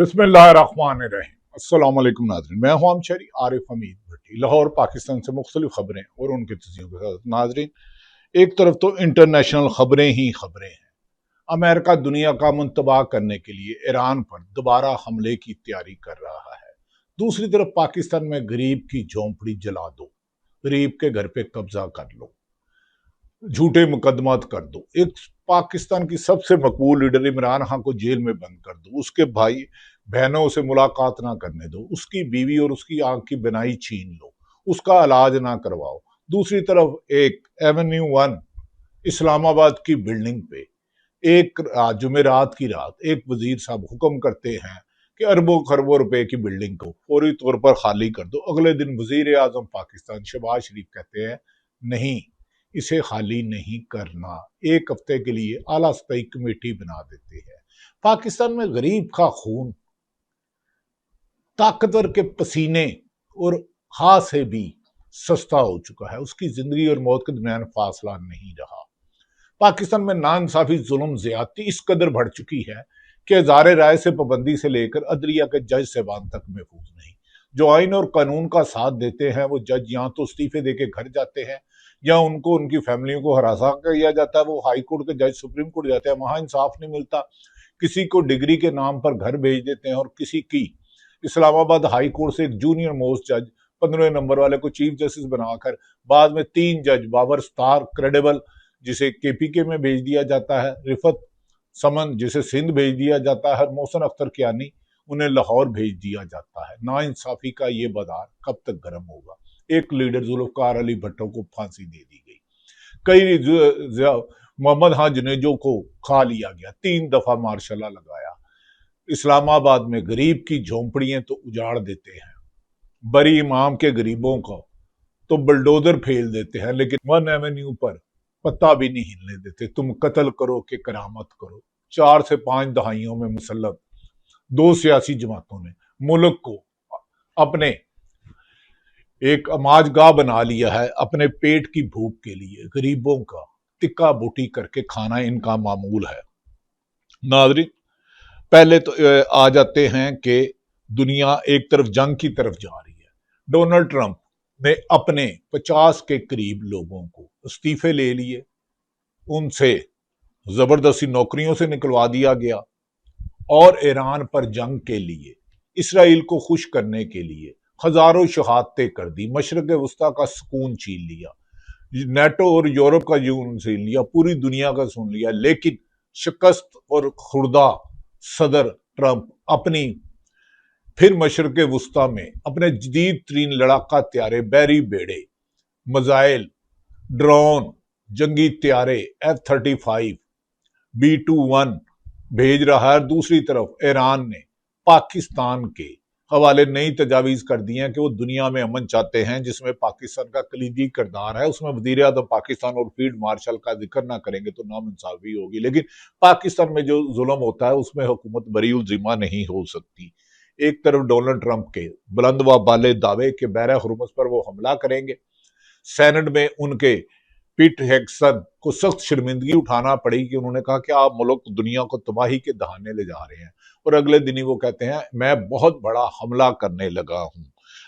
बिस्मिल्लाहिर्रहमानिर्रहीम। अस्सलाम वालेकुम नाज़रीन, मैं हूं शरी आरिफ हमीद भट्टी। लाहौर पाकिस्तान से मुख्तलिफ खबरें और उनके तजियों के साथ नाज़रीन, एक तरफ तो इंटरनेशनल खबरें ही खबरें हैं। अमेरिका दुनिया का मुंतबाह करने के लिए ईरान पर दोबारा हमले की तैयारी कर रहा है। दूसरी तरफ पाकिस्तान में गरीब की झोंपड़ी जला दो, गरीब के घर पे कब्जा कर लो, झूठे मुकदमात कर दो। एक पाकिस्तान की सबसे मकबूल लीडर इमरान खान को जेल में बंद कर दो, उसके भाई बहनों से मुलाकात ना करने दो, उसकी बीवी और उसकी आंख की बनाई छीन लो, उसका इलाज ना करवाओ। दूसरी तरफ एक एवेन्यू 1 इस्लामाबाद की बिल्डिंग पे एक जुमेरात की रात एक वजीर साहब हुक्म करते हैं कि अरबों खरबों रुपए की बिल्डिंग को फौरी तौर पर खाली कर दो। अगले दिन वजीर आजम पाकिस्तान शहबाज शरीफ कहते हैं नहीं, इसे खाली नहीं करना, एक हफ्ते के लिए आला सतही कमेटी बना देते हैं। पाकिस्तान में गरीब का खून ताकतवर के पसीने और हाथ से भी सस्ता हो चुका है, उसकी जिंदगी और मौत के दरमियान फासला नहीं रहा। पाकिस्तान में नाइंसाफी, जुल्म, ज्यादती इस कदर बढ़ चुकी है कि हजारे राय से पाबंदी से लेकर अदलिया के जज साहबान तक महफूज नहीं। जो आइन और कानून का साथ देते हैं वो जज या तो इस्तीफे देके घर जाते हैं या उनको उनकी फैमिलियों को हरासा किया जाता है। वो हाई कोर्ट के जज सुप्रीम कोर्ट जाते हैं, वहां इंसाफ नहीं मिलता। किसी को डिग्री के नाम पर घर भेज देते हैं और किसी की इस्लामाबाद हाई कोर्ट से एक जूनियर मोस्ट जज 15 नंबर वाले को चीफ जस्टिस बनाकर बाद में 3 जज बाबर स्टार क्रेडिबल जिसे केपीके में भेज दिया जाता है, रिफत समन जिसे सिंध भेज दिया जाता है, मोहसिन अख्तर कियानी उन्हें लाहौर भेज दिया जाता है। नाइंसाफी का ये बाजार कब तक गर्म होगा। एक लीडर जुल्फकार अली भट्टो को फांसी दे दी गई, कई मोहम्मद हां जुनेजो को खा लिया गया, 3 दफा मार्शल लगाया। इस्लामाबाद में गरीब की झोंपड़ियां तो उजाड़ देते हैं, बरी इमाम के गरीबों को तो बुलडोजर फेल देते हैं, लेकिन 1 एवेन्यू पर पत्ता भी नहीं हिलने देते। तुम कत्ल करो कि करामत करो। 4 से 5 दहाइयों में मुसल्लत 2 सियासी जमातों ने मुल्क को अपने एक अमाजगाह बना लिया है, अपने पेट की भूख के लिए। गरीबों का टिक्का बूटी करके खाना इनका मामूल है। नाज़रीन, पहले तो आ जाते हैं कि दुनिया एक तरफ जंग की तरफ जा रही है। डोनाल्ड ट्रंप ने अपने 50 के करीब लोगों को इस्तीफे ले लिए, उनसे जबरदस्ती नौकरियों से निकलवा दिया गया और ईरान पर जंग के लिए, इसराइल को खुश करने के लिए हजारों शहादतें कर दी, मशरक़ वस्ता का सुकून छीन लिया, नेटो और यूरोप का यून छीन लिया, पूरी दुनिया का सुन लिया। लेकिन शिकस्त और खुर्दा सदर ट्रंप अपनी फिर मशरक़ वस्ता में अपने जदीद तरीन लड़ाका त्यारे, बैरी बेड़े, मिसाइल, ड्रोन, जंगी त्यारे F-35, B-21 भेज रहा है। दूसरी तरफ ईरान ने पाकिस्तान के हवाले नई तजावीज कर दी हैं कि वो दुनिया में अमन चाहते हैं, जिसमें पाकिस्तान का कलीदी किरदार है। उसमें वजीर आज़म पाकिस्तान और फील्ड मार्शल का जिक्र ना करेंगे तो नाइंसाफी होगी। लेकिन पाकिस्तान में जो जुल्म होता है उसमें हुकूमत बरी उल जिम्मा नहीं हो सकती। एक तरफ डोनाल्ड ट्रंप के बुलंद व बाले दावे के बहरा हुर्मुज़ पर वो हमला करेंगे, सेनेट में उनके पीट हेक्सन को सख्त शर्मिंदगी उठाना पड़ी कि उन्होंने कहा कि आप मुल्क दुनिया को तबाही के दहाने ले जा रहे हैं, और अगले दिन ही वो कहते हैं मैं बहुत बड़ा हमला करने लगा हूं।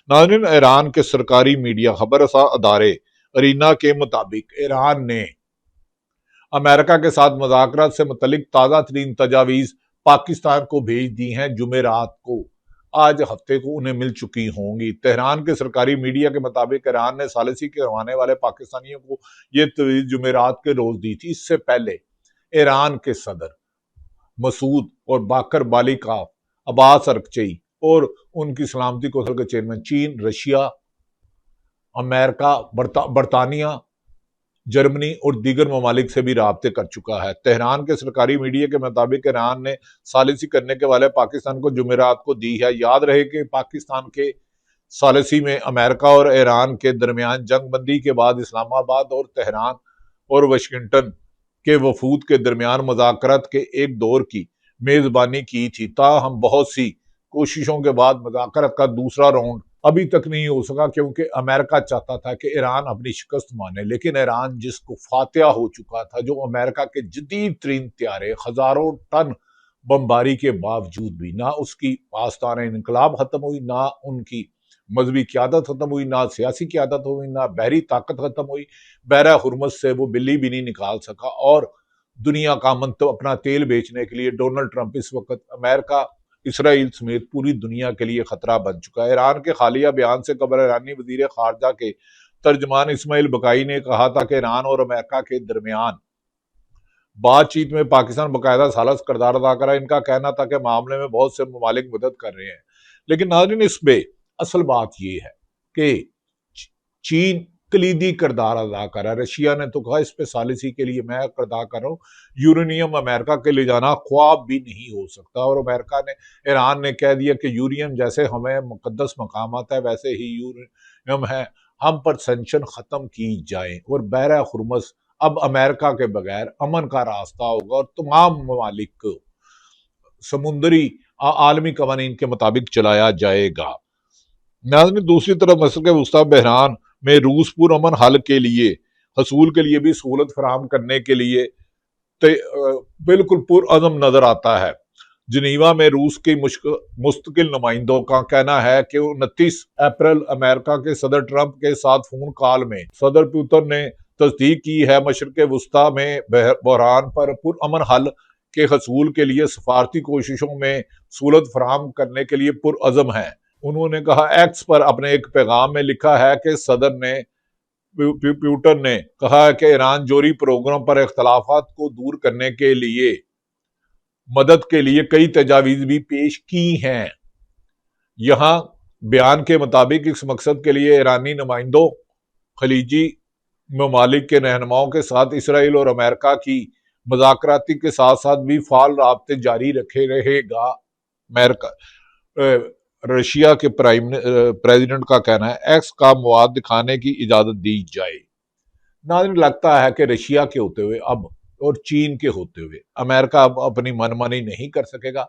नाज़रीन, ईरान के सरकारी मीडिया खबरसा अदारे अरीना के मुताबिक ईरान ने अमेरिका के साथ मुज़ाकरात से मुतल्लिक ताज़ा तरीन तजावीज़ पाकिस्तान को भेज दी हैं। जुमेरात को, आज हफ्ते को उन्हें मिल चुकी होंगी। तेहरान के सरकारी मीडिया के मुताबिक ईरान ने सालिसी करवाने वाले पाकिस्तानियों को यह तजवीज़ जुमेरात के रोज दी थी। इससे पहले ईरान के सदर मसूद और बाकर बालिकाफ, अब्बास अरगची और उनकी सलामती कौंसिल के चेयरमैन चीन, रशिया, अमेरिका, बरतानिया, जर्मनी और दीगर ममालिक से भी राब्ते कर चुका है। तेहरान के सरकारी मीडिया के मुताबिक ईरान ने सालिसी करने के वाले पाकिस्तान को जुमेरात को दी है। याद रहे कि पाकिस्तान के सालिसी में अमेरिका और ईरान के दरमियान जंगबंदी के बाद इस्लामाबाद और तेहरान और वाशिंगटन के वफूद के दरमियान मुज़ाकरात के एक दौर की मेजबानी की थी। ताहम बहुत सी कोशिशों के बाद मुज़ाकरात का दूसरा राउंड अभी तक नहीं हो सका, क्योंकि अमेरिका चाहता था कि ईरान अपनी शिकस्त माने। लेकिन ईरान जिसको फातिहा हो चुका था, जो अमेरिका के जदीद तरीन त्यारे, हजारों टन बमबारी के बावजूद भी ना उसकी आस्तान इनकलाब खत्म हुई, ना उनकी मजहबी क्यादत खत्म हुई, ना सियासी क्यादत हुई, ना बहरी ताकत खत्म हुई। बहरा हुरमुज से वो बिल्ली भी नहीं निकाल सका। और दुनिया का अमन तो अपना तेल बेचने के लिए डोनाल्ड ट्रंप इस वक्त अमेरिका, इसराइल समेत पूरी दुनिया के लिए खतरा बन चुका है। ईरान के हालिया बयान से कबल ईरानी वजीर खारजा के तर्जमान इस्माइल बकाई ने कहा था कि ईरान और अमेरिका के दरमियान बातचीत में पाकिस्तान बाकायदा सालस किरदार अदा करा। इनका कहना था कि मामले में बहुत से ममालिक मदद कर रहे हैं। लेकिन नाज़रीन, इस पे असल बात यह है कि चीन कलीदी किरदार अदा कर रहा है। रशिया ने तो कहा इस पे सालिसी के लिए मैं किरदार कर रहा हूँ। यूरेनियम अमेरिका के ले जाना ख्वाब भी नहीं हो सकता। और अमेरिका ने, ईरान ने कह दिया कि यूरेनियम जैसे हमें मुकद्दस मकाम आता है वैसे ही यूरेनियम है, हम पर सेंक्शन खत्म की जाए और बहरा हुरमुज अब अमेरिका के बगैर अमन का रास्ता होगा और तमाम ममालिक समुद्री आलमी कवानीन के मुताबिक चलाया जाएगा। नाज़रीन, दूसरी तरफ मशरिक़ वस्ता बहरान में रूस पुरअमन हल के लिए हसूल के लिए भी सहूलत फराहम करने के लिए बिल्कुल पुरअज़म नजर आता है। जिनीवा में रूस के मुस्तकिल नुमाइंदों का कहना है कि 29 अप्रैल अमेरिका के सदर ट्रंप के साथ फोन कॉल में सदर पुतिन ने तस्दीक की है मशरिक़ वस्ता में बहरान पर पुरअमन हल के हसूल के लिए सफारती कोशिशों में सहूलत फराहम करने के लिए पुरअज़म है। उन्होंने कहा, एक्स पर अपने एक पैगाम में लिखा है कि सदर ने पुतिन ने कहा है कि ईरान जोरी प्रोग्राम पर इख्तलाफात को दूर करने के लिए मदद के लिए कई तजावीज भी पेश की हैं। यहां बयान के मुताबिक इस मकसद के लिए ईरानी नुमाइंदों खलीजी ममालिक के रहनुमाओं के साथ इसराइल और अमेरिका की मुज़ाकराती के साथ साथ भी फाल राब्ते जारी रखे रहेगा। अमेरिका रशिया के प्रेसिडेंट का कहना है एक्स का मवाद दिखाने की इजाजत दी जाए। नाज़रीन, लगता है कि रशिया के होते हुए अब और चीन के होते हुए अमेरिका अब अपनी मनमानी नहीं कर सकेगा,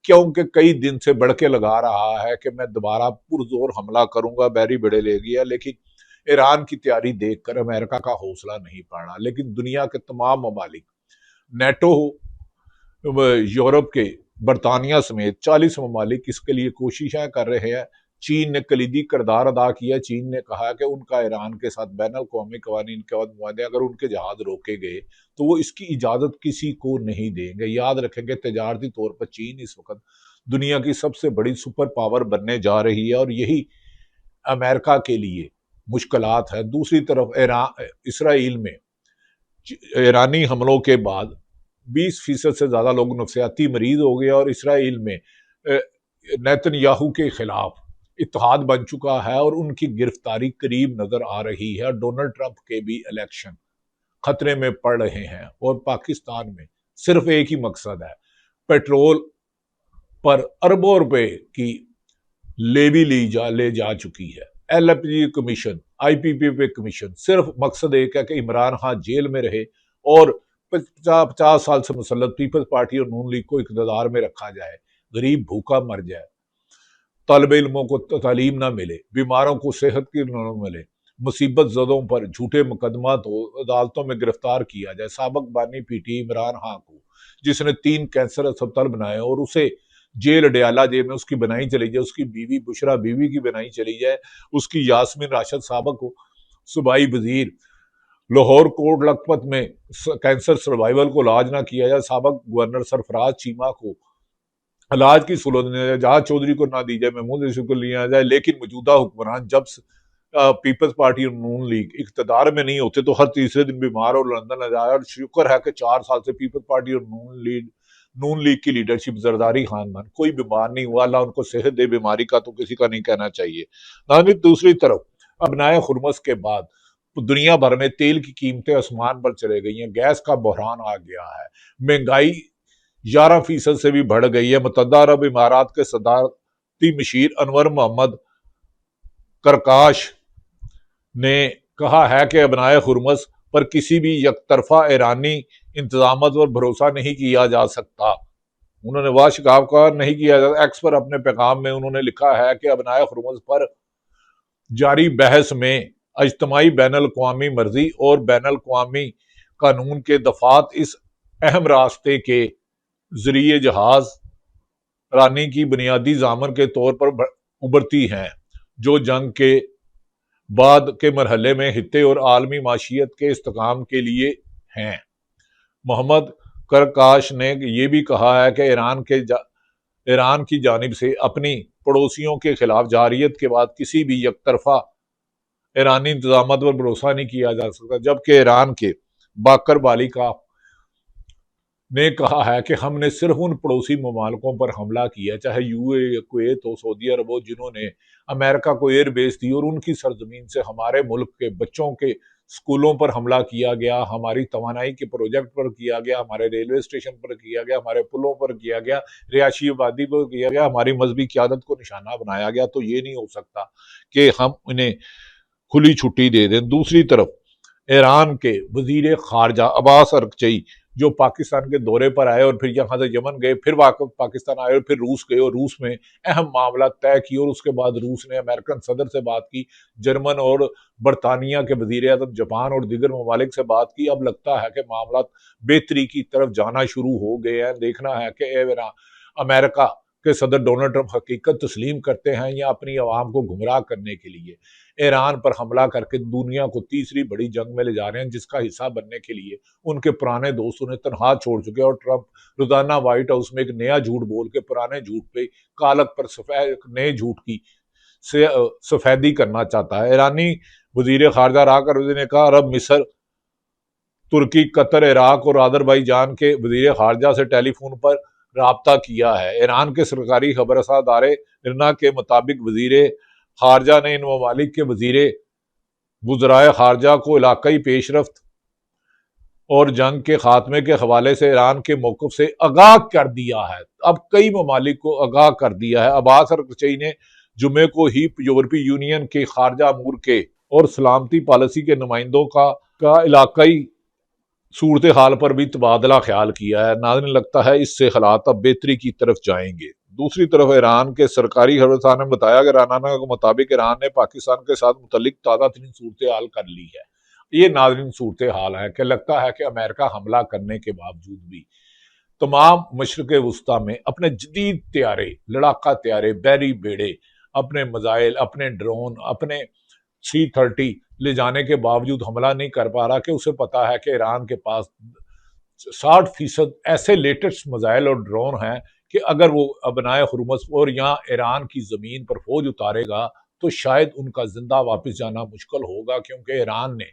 क्योंकि कई दिन से बढ़के लगा रहा है कि मैं दोबारा पुरजोर हमला करूंगा, बैरी बड़े ले गया। लेकिन ईरान की तैयारी देखकर अमेरिका का हौसला नहीं पड़ा। लेकिन दुनिया के तमाम ममालिक, नेटो, यूरोप के, बरतानिया समेत 40 ममालिक इसके लिए कोशिशें कर रहे हैं। चीन ने कलीदी किरदार अदा किया। चीन ने कहा कि उनका ईरान के साथ बैन अल-अक़वामी क़वानीन के बाद मुआहदे, अगर उनके जहाज रोके गए तो वो इसकी इजाज़त किसी को नहीं देंगे। याद रखेंगे, तजारती तौर पर चीन इस वक्त दुनिया की सबसे बड़ी सुपर पावर बनने जा रही है और यही अमेरिका के लिए मुश्किलात है। दूसरी तरफ इसराइल में ईरानी हमलों के बाद 20% से ज्यादा लोग नफसियाती मरीज हो गए और इसराइल में नेतन्याहू के खिलाफ इत्तेहाद बन चुका है और उनकी गिरफ्तारी करीब नजर आ रही है। डोनाल्ड ट्रंप के भी इलेक्शन खतरे में पड़ रहे हैं और पाकिस्तान में सिर्फ एक ही मकसद है, पेट्रोल पर अरबों रुपए की लेवी ले जा चुकी है। LPG कमीशन, IPPP कमीशन, सिर्फ मकसद एक है कि इमरान खान जेल में रहे और 50 साल से मुसल्लत पीपल्स पार्टी और नून लीग को इक़्तिदार में रखा जाए, गरीब भूखा मर जाए, तालिब इल्मों को तालीम ना मिले, बीमारों को सेहत की न मिले, मुसीबत ज़दों पर झूठे मुकदमा तो अदालतों में गिरफ्तार किया जाए। साबिक बानी पीटी इमरान खान को, जिसने 3 कैंसर अस्पताल बनाए और उसे जेल डयाला जेल में उसकी बनाई चली जाए, उसकी बीवी बुशरा बीवी की बनाई चली जाए, उसकी यास्मीन राशिद साहबा को सूबाई वजीर लाहौर कोट लखपत में कैंसर सर्वाइवल को इलाज ना किया जाए, साबिक गवर्नर सरफराज चीमा को इलाज की सहूलत नहीं, जहाज चौधरी को ना दी जाए, महमूद को लिया जाए। लेकिन मौजूदा हुक्मरान जब पीपल्स पार्टी और नून लीग इख्तिदार में नहीं होते तो हर तीसरे दिन बीमार और लंदन आ जाए। और शुक्र है कि 4 साल से पीपल्स पार्टी और नून लीग की लीडरशिप जरदारी खानदान कोई बीमार नहीं हुआ। अल्लाह उनको सेहत दे, बीमारी का तो किसी का नहीं कहना चाहिए। नाज़रीन, दूसरी तरफ अबनाए हुरमुज के बाद दुनिया भर में तेल की कीमतें आसमान पर चले गई हैं, गैस का बहरान आ गया है, महंगाई 11% से भी बढ़ गई है। मुत्तहदा अरब इमारात के सदारती मशीर अनवर मोहम्मद करकाश ने कहा है कि अबनाए हुरमुज पर किसी भी यकतरफा ईरानी इंतजामात पर भरोसा नहीं किया जा सकता। उन्होंने वाशिकाफ का नहीं किया जाता। एक्स पर अपने पैगाम में उन्होंने लिखा है कि अबनाए हुरमुज पर जारी बहस में इज्तिमाई बैन अल-अक़वामी मर्जी और बैन अल-अक़वामी कानून के दफात इस अहम रास्ते के जरिए जहाज रानी की बुनियादी जामन के तौर पर उभरती हैं, जो जंग के बाद के मरहले में हित्ते और आलमी माशियत के इस्तेकाम के लिए हैं। मोहम्मद करकाश ने यह भी कहा है कि ईरान की जानिब से अपनी पड़ोसियों के खिलाफ जारियत के बाद किसी भी यकतरफा ईरानी इंतजामात पर भरोसा नहीं किया जा सकता, जबकि ईरान के बाकर बालिका ने कहा है कि हमने सिर्फ उन पड़ोसी ममालकों पर हमला किया, चाहे यूएई, कुवैत हो, सऊदी अरब हो, जिन्होंने अमेरिका को एयर बेस दी और उनकी सरजमीन से हमारे मुल्क के बच्चों के स्कूलों पर हमला किया गया, हमारी तवानाई के प्रोजेक्ट पर किया गया, हमारे रेलवे स्टेशन पर किया गया, हमारे पुलों पर किया गया, रिहायशी आबादी पर किया गया, हमारी मजहबी क़यादत को निशाना बनाया गया। तो ये नहीं हो सकता कि हम उन्हें खुली छुट्टी दे दें। दूसरी तरफ ईरान के वजीर खारजा अब्बास अरगची, जो पाकिस्तान के दौरे पर आए और फिर यहाँ से यमन गए, फिर वापस पाकिस्तान आए और फिर रूस गए और रूस में अहम मामला तय किए और उसके बाद रूस ने अमेरिकन सदर से बात की, जर्मन और बरतानिया के वजीर आज़म, जापान और दीगर ममालिक से बात की। अब लगता है कि मामला बेहतरी की तरफ जाना शुरू हो गए हैं। देखना है कि अमेरिका के सदर डोनाल्ड ट्रंप हकीकत तस्लीम करते हैं या अपनी आवाम को गुमराह करने के लिए ईरान पर हमला करके दुनिया को तीसरी बड़ी जंग में ले जा रहे हैं, जिसका हिस्सा बनने के लिए उनके पुराने दोस्तों ने तनहा छोड़ चुके। और ट्रंप रोजाना व्हाइट हाउस में एक नया झूठ बोल के पुराने झूठ पे कालक पर सफेद नए झूठ की सफेदी करना चाहता है। ईरानी वजीर खारजा राकर ने कहा, अरब, मिस्र, तुर्की, कतर, इराक और अजरबैजान के वजीर खारजा से टेलीफोन पर राब्ता किया है। ईरान के सरकारी खबरसां अदारे इरना के मुताबिक वजीर खारजा ने इन ममालिक के वजीरे गुजराए खारजा को इलाकाई पेशरफ्त और जंग के खात्मे के हवाले से ईरान के मौकफ से आगाह कर दिया है। अब कई ममालिक को आगाह कर दिया है। अब्बास अरगची ने जुमे को ही यूरोपीय यूनियन के खारजा अमूर के और सलामती पॉलिसी के नुमाइंदों का इलाकाई सूरत हाल पर भी तबादला ख्याल किया है। नाज़रीन, लगता है इससे हालात अब बेहतरी की तरफ जाएंगे। दूसरी तरफ ईरान के सरकारी खबरसां ने बताया कि रानाना के मुताबिक ईरान ने पाकिस्तान के साथ मुतल्लिक ताज़ा तरीन सूरत हाल कर ली है। ये नाज़रीन सूरत हाल है कि लगता है कि अमेरिका हमला करने के बावजूद भी तमाम मशरक़ वुस्ता में अपने जदीद त्यारे, लड़ाका त्यारे, बहरी बेड़े, अपने मिसाइल, अपने ड्रोन, अपने C-30 ले जाने के बावजूद हमला नहीं कर पा रहा कि उसे पता है कि ईरान के पास 60% ऐसे लेटेस्ट मिसाइल और ड्रोन हैं कि अगर वो अबनाए हुर्मुज़ और यहाँ ईरान की जमीन पर फौज उतारेगा तो शायद उनका जिंदा वापस जाना मुश्किल होगा, क्योंकि ईरान ने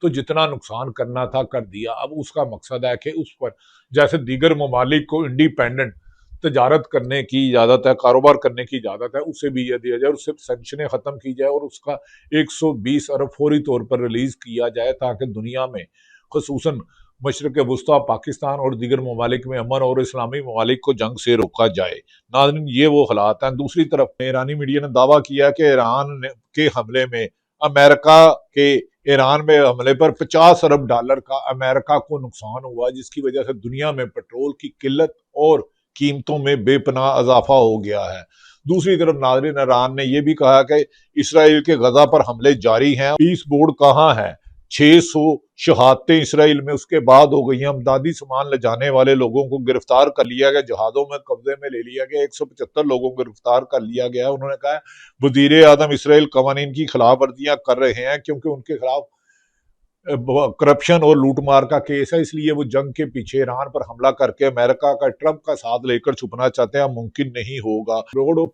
तो जितना नुकसान करना था कर दिया। अब उसका मकसद है कि उस पर जैसे दीगर ममालिक को इंडिपेंडेंट तजारत करने की इजाज़त है, कारोबार करने की इजाज़त है, उसे भी यह दिया जाए, उससे सेंक्शनें ख़त्म की जाए और उसका 120 अरब फौरी तौर पर रिलीज़ किया जाए, ताकि दुनिया में खुसूसन मशरक़ वुस्ता, पाकिस्तान और दीगर ममालिक में अमन और इस्लामी ममालिक को जंग से रोका जाए। नाज़रीन, ये वो हालात हैं। दूसरी तरफ ईरानी मीडिया ने दावा किया कि ईरान के हमले में अमेरिका के ईरान में हमले पर $50 अरब का अमेरिका को नुकसान हुआ, जिसकी वजह से दुनिया में पेट्रोल की किल्लत और कीमतों में बेपनाह इजाफा हो गया है। दूसरी तरफ नाज़रीन, ईरान ने यह भी कहा कि इसराइल के गजा पर हमले जारी हैं। पीस बोर्ड कहाँ है? 600 शहादतें इसराइल में उसके बाद हो गई हैं। अमदादी सामान ले जाने वाले लोगों को गिरफ्तार कर लिया गया, जहाजों में कब्जे में ले लिया गया, 175 लोगों को गिरफ्तार कर लिया गया। उन्होंने कहा वजीर आज़म इसराइल कवानीन की खिलाफ वर्जियां कर रहे हैं, क्योंकि उनके खिलाफ करप्शन और लूटमार का केस है, इसलिए वो जंग के पीछे ईरान पर हमला करके अमेरिका का, ट्रंप का साथ लेकर छुपना चाहते हैं। मुमकिन नहीं होगा। रोड ऑफ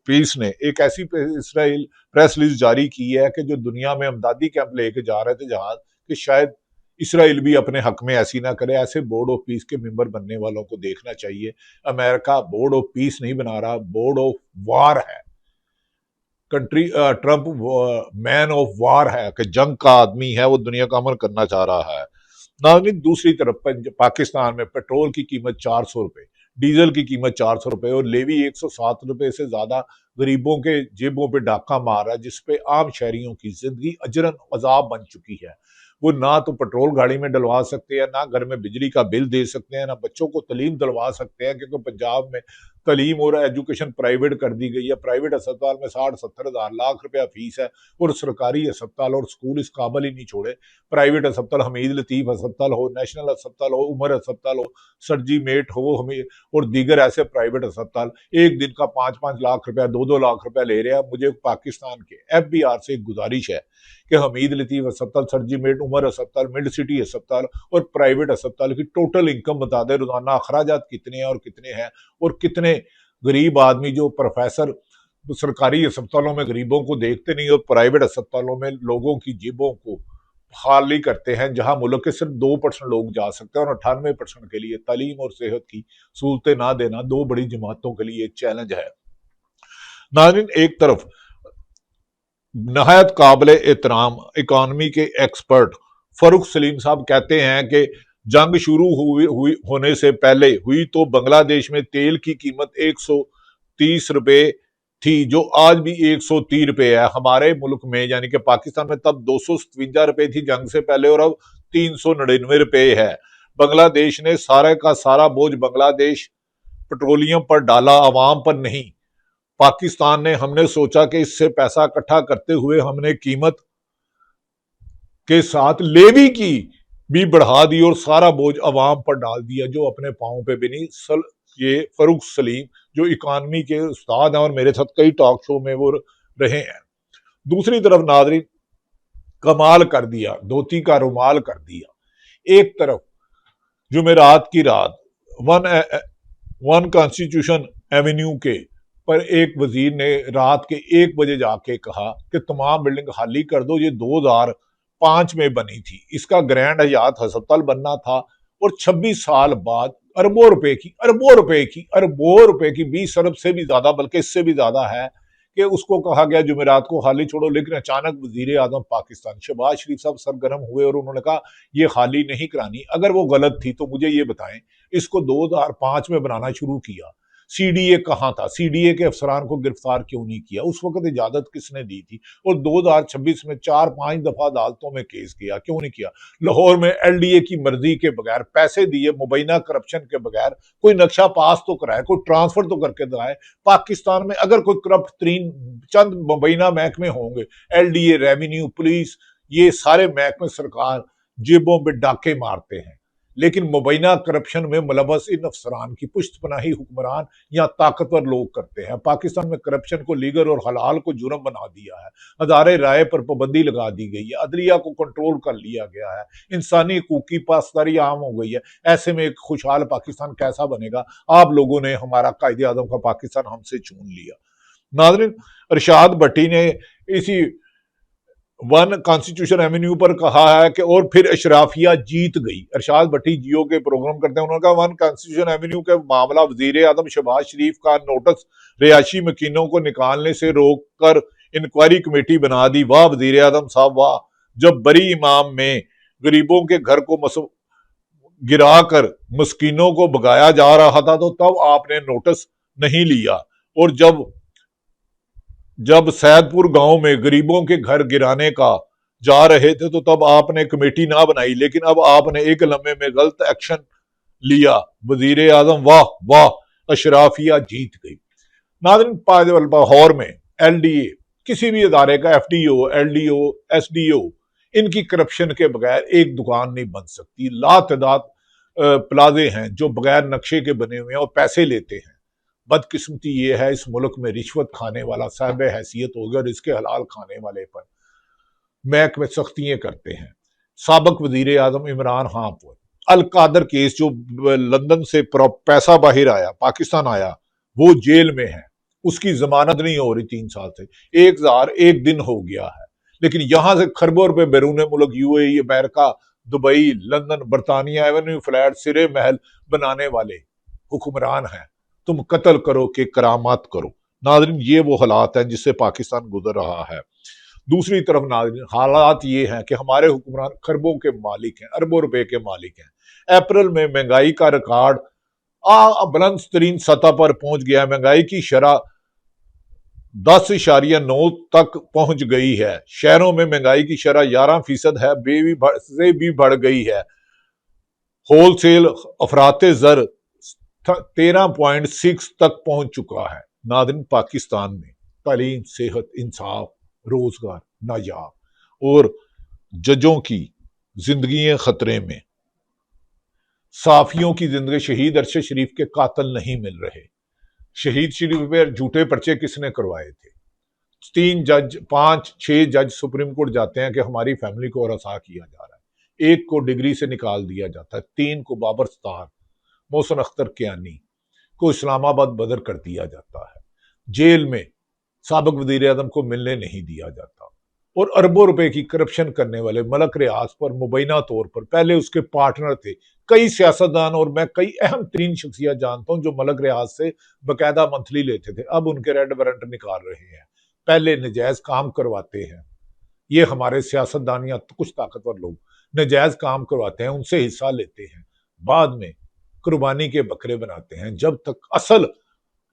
पीस ने एक ऐसी इसराइल प्रेस रिलीज जारी की है कि जो दुनिया में अमदादी कैंप लेके जा रहे थे जहाज, कि शायद इसराइल भी अपने हक में ऐसी ना करे। ऐसे बोर्ड ऑफ पीस के मेंबर बनने वालों को देखना चाहिए। अमेरिका बोर्ड ऑफ पीस नहीं बना रहा, बोर्ड ऑफ वार है। Country Trump man of war है, कि जंग का आदमी है, वो दुनिया का अमन करना चाह रहा है। नाज़रीन, दूसरी तरफ पाकिस्तान में पेट्रोल की कीमत 400 रुपए, डीजल की कीमत 400 रुपए और लेवी 107 रुपए से ज्यादा गरीबों के जेबों पे डाका मार रहा है, जिसपे आम शहरियों की जिंदगी अजरन अजाब बन चुकी है। वो ना तो पेट्रोल गाड़ी में डलवा सकते हैं, ना घर में बिजली का बिल दे सकते हैं, ना बच्चों को तालीम दिलवा सकते हैं, क्योंकि पंजाब में तालीम और एजुकेशन प्राइवेट कर दी गई है। प्राइवेट अस्पताल में 60-70 हज़ार लाख रुपया फीस है और सरकारी अस्पताल और स्कूल इस काबल ही नहीं छोड़े। प्राइवेट अस्पताल हमीद लतीफ़ अस्पताल हो, नेशनल अस्पताल हो, उमर अस्पताल हो, सर्जी मेट हो, हमें और दीगर ऐसे प्राइवेट अस्पताल एक दिन का 5-5 लाख रुपया, 2-2 लाख रुपया ले रहे हैं। मुझे पाकिस्तान के FBR से एक गुजारिश है कि हमीद लतीफ़ अस्पताल, सर्जी मेट, उमर अस्पताल, मिड सिटी अस्पताल और प्राइवेट अस्पताल की टोटल इनकम बता दें, रोजाना अखराजात कितने हैं और कितने हैं, और कितने गरीब आदमी जो प्रोफेसर सरकारी अस्पतालों में गरीबों को देखते नहीं और प्राइवेट अस्पतालों में लोगों की जेबों को खाली करते हैं, जहां मुल्क के सिर्फ 2% लोग जा सकते हैं और 98% के लिए तालीम और सेहत की सहूलतें ना देना दो बड़ी जमातों के लिए एक चैलेंज है। नाज़रीन, एक तरफ नहायत काबिल एहतराम इकानमी के एक्सपर्ट फरूख सलीम साहब कहते हैं कि जंग शुरू होने से पहले हुई तो बांग्लादेश में तेल की कीमत 130 रुपए थी, जो आज भी 130 रुपए है। हमारे मुल्क में यानी कि पाकिस्तान में तब 257 रुपए थी जंग से पहले और अब 399 रुपए है। बांग्लादेश ने सारे का सारा बोझ बांग्लादेश पेट्रोलियम पर डाला, अवाम पर नहीं। पाकिस्तान ने, हमने सोचा कि इससे पैसा इकट्ठा करते हुए हमने कीमत के साथ लेवी की भी बढ़ा दी और सारा बोझ अवाम पर डाल दिया, जो अपने पांव पे भी नहीं। ये फरूख सलीम जो इकानमी के उस्ताद हैं और मेरे साथ कई टॉक शो में वो रहे हैं। दूसरी तरफ नाज़रीन, कमाल कर दिया, धोती का रुमाल कर दिया। एक तरफ जुमेरात की रात वन कॉन्स्टिट्यूशन एवेन्यू के पर एक वजीर ने रात के 1 बजे जाके कहा कि तमाम बिल्डिंग खाली कर दो, ये 2005 में बनी थी, इसका ग्रैंड हयात अस्पताल बनना था और 26 साल बाद अरबों रुपए की 20 अरब से भी ज्यादा, बल्कि इससे भी ज्यादा है कि उसको कहा गया जुमेरात को खाली छोड़ो। लेकिन अचानक वजीर आजम पाकिस्तान शहबाज शरीफ साहब सरगर्म हुए और उन्होंने कहा ये खाली नहीं करानी। अगर वो गलत थी तो मुझे ये बताएं, इसको 2005 में बनाना शुरू किया, CDA कहां था? CDA के अफसरान को गिरफ्तार क्यों नहीं किया? उस वक्त इजाजत किसने दी थी? और 2026 में 4-5 दफा अदालतों में केस किया, क्यों नहीं किया? लाहौर में LDA की मर्जी के बगैर, पैसे दिए, मुबैना करप्शन के बगैर कोई नक्शा पास तो कराए, कोई ट्रांसफर तो करके दिलाए। पाकिस्तान में अगर कोई करप्ट तरीन चंद मुबैना महकमे होंगे, LDA, रेवेन्यू, पुलिस, ये सारे महकमे सरकार जेबों पे डाके मारते हैं, लेकिन मुबैना करप्शन में मुलव्वस इन अफसरान की पुश्तपनाही हुक्मरान या ताकतवर लोग करते हैं। पाकिस्तान में करप्शन को लीगल और हलाल को जुर्म बना दिया है, हज़ारे राय पर पाबंदी लगा दी गई है, अदलिया को कंट्रोल कर लिया गया है, इंसानी हकूक की पासदारी आम हो गई है। ऐसे में एक खुशहाल पाकिस्तान कैसा बनेगा? आप लोगों ने, हमारा कायदे आज़म का पाकिस्तान हमसे छीन लिया। नाज़रीन, अरशाद भट्टी ने इसी वन कॉन्स्टिट्यूशन एवेन्यू पर कहा है कि और फिर अशराफिया जीत गई। अरशाद भट्टी जियो के प्रोग्राम करते हैं, उन्होंने कहा वन कॉन्स्टिट्यूशन एवेन्यू का मामला वजीर आजम शहबाज शरीफ का नोटिस रिहायशी मकीनों को निकालने से रोककर इंक्वायरी कमेटी बना दी। वाह वजीर आजम साहब वाह। जब बरी इमाम में गरीबों के घर को गिरा कर मस्कीनों को भगाया जा रहा था तो तब आपने नोटिस नहीं लिया, और जब सैदपुर गांव में गरीबों के घर गिराने का जा रहे थे तो तब आपने कमेटी ना बनाई, लेकिन अब आपने एक लम्हे में गलत एक्शन लिया। वजीर आजम वाह वाह, अशराफिया जीत गई। नाज़रीन, लाहौर में LDA किसी भी इदारे का FDO, LDO, SDO, इनकी करप्शन के बगैर एक दुकान नहीं बन सकती। लातदाद प्लाजे हैं जो बगैर नक्शे के बने हुए हैं और पैसे लेते हैं। बदकिस्मती ये है, इस मुल्क में रिश्वत खाने वाला साहिब हैसियत हो गया और इसके हलाल खाने वाले पर महकमे सख्तियां करते हैं। साबिक वजीर आजम इमरान खान पर अल-कादर केस जो लंदन से पैसा बाहर आया, पाकिस्तान आया, वो जेल में है, उसकी जमानत नहीं हो रही 3 साल से। 1001 दिन हो गया है, लेकिन यहां से खरबों रुपए बैरून मुल्क UAE, अमेरिका, दुबई, लंदन, बरतानिया एवेन्यू फ्लैट, सिरे महल बनाने वाले हुक्मरान हैं। तुम कत्ल करो कि करामात करो। नाज़रीन, ये वो हालात हैं जिससे पाकिस्तान गुजर रहा है। दूसरी तरफ नाज़रीन, हालात ये हैं कि हमारे हुक्मरान खरबों के मालिक हैं, अरबों रुपए के मालिक हैं। अप्रैल में महंगाई का रिकॉर्ड बुलंद तरीन सतह पर पहुंच गया। महंगाई की शरह 10.9 तक पहुंच गई है। शहरों में महंगाई की शरह 11% है, से भी बढ़ गई है। होलसेल अफराते ज़र 13.6 तक पहुंच चुका है। नाज़रीन, पाकिस्तान में तालीम, सेहत, इंसाफ, रोजगार नायाब और जजों की जिंदगी खतरे में। साफियों की जिंदगी, शहीद अरशद शरीफ के कातिल नहीं मिल रहे। शहीद शरीफ पे झूठे पर्चे किसने करवाए थे? 3 जज, 5-6 जज सुप्रीम कोर्ट जाते हैं कि हमारी फैमिली को रसा किया जा रहा है। एक को डिग्री से निकाल दिया जाता है, 3 को बाबर सतार, मोहसिन अख्तर कियानी को इस्लामाबाद बदर कर दिया जाता है। जेल में साबिक वजीर आजम को मिलने नहीं दिया जाता। और अरबों रुपए की करप्शन करने वाले मलक रियाज पर मुबैना तौर पर, पहले उसके पार्टनर थे कई सियासतदान, और मैं कई अहम तरीन शख्सियत जानता हूं जो मलक रियाज से बकायदा मंथली लेते थे, अब उनके रेड वारंट निकाल रहे हैं। पहले नजायज काम करवाते हैं, ये हमारे सियासतदान या कुछ ताकतवर लोग नजायज काम करवाते हैं, उनसे हिस्सा लेते हैं, बाद में कुर्बानी के बकरे बनाते हैं। जब तक असल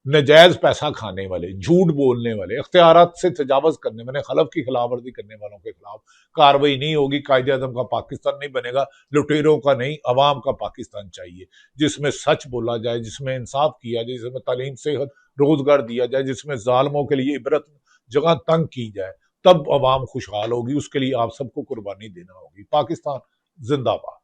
नजायज पैसा खाने वाले, झूठ बोलने वाले, इख्तियारात से तजावज करने वाले, खलफ की खिलाफवर्जी करने वालों के खिलाफ कार्रवाई नहीं होगी, कायदे आजम का पाकिस्तान नहीं बनेगा। लुटेरों का नहीं, अवाम का पाकिस्तान चाहिए, जिसमें सच बोला जाए, जिसमें इंसाफ किया जाए, जिसमें तालीम, सेहत, रोजगार दिया जाए, जिसमें जालिमों के लिए इबरत जगह तंग की जाए। तब अवाम खुशहाल होगी। उसके लिए आप सबको कुर्बानी देना होगी। पाकिस्तान जिंदाबाद।